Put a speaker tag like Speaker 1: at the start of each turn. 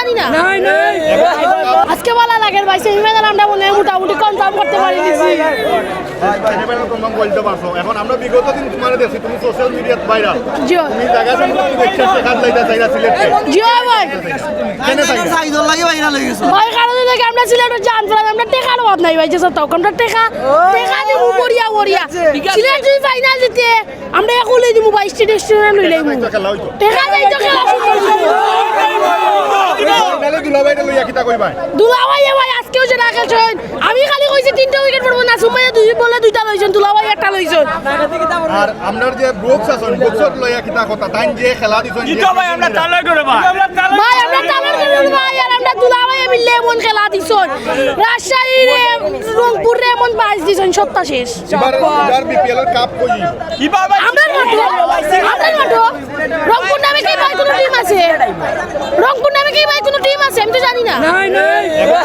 Speaker 1: জানি না আজকে বলা লাগে ভাই সেমিফাইনাল আমরা মনে হয় মোটামুটি কনফার্ম করতে পারি দিছি
Speaker 2: সেমিফাইনাল কনফার্ম বলতে পারছো এখন আমরা বিগত দিন তোমার দেখছি তুমি সোশ্যাল মিডিয়াত ভাইরাল
Speaker 1: জিও
Speaker 2: তুমি জায়গা সম্পর্কে দেখছো টাকা লাইতা চাইরা সিলেক্ট
Speaker 1: জিও ভাই
Speaker 2: কেন চাইরা
Speaker 3: সাইদর লাগে ভাইরাল হয়ে গেছে
Speaker 1: ভাই কারণে দেখে আমরা সিলেটের জান ফেলাম আমরা টেকার অভাব নাই ভাই যে সব তখন আমরা টেকা দিব বড়িয়া বড়িয়া সিলেট যদি ফাইনাল জিতে আমরা একুলে দিব ভাই স্টেডিয়াম লই লাইব
Speaker 2: খেলা হইতো
Speaker 1: টেকা যাই তো খেলা
Speaker 2: ফাইনালে দুলাভাইটা লইয়া কিতা কইবা
Speaker 1: দুলাভাই ভাই আজকেও যে না খেলছেন আমি খালি কইছি 3টা উইকেট পড়বো না সুমাইয়া দুই বলে 2টা লইছেন দুলাভাই একটা লইছেন
Speaker 2: আর আপনার যে ব্রুকস আছেন ব্রুকসত লইয়া কিতা কথা তাই যে খেলা দিছেন
Speaker 4: ভাই আমরা তালে করে ভাই
Speaker 1: ভাই আমরা টালার করব ভাই আর আমরা দুলাভাই মিললে এমন খেলা দিছন রাজশাহী রে রংপুর রে এমন বাজ দিছন সত্তা শেষ
Speaker 2: এবার বিপিএল এর কাপ কই
Speaker 4: ইবা ভাই
Speaker 1: আমরা নটো রংপুর নামে কি ভাই কোনো টিম আছে রংপুর নামে কি ভাই কোনো টিম আছে আমি তো জানি না
Speaker 2: এবার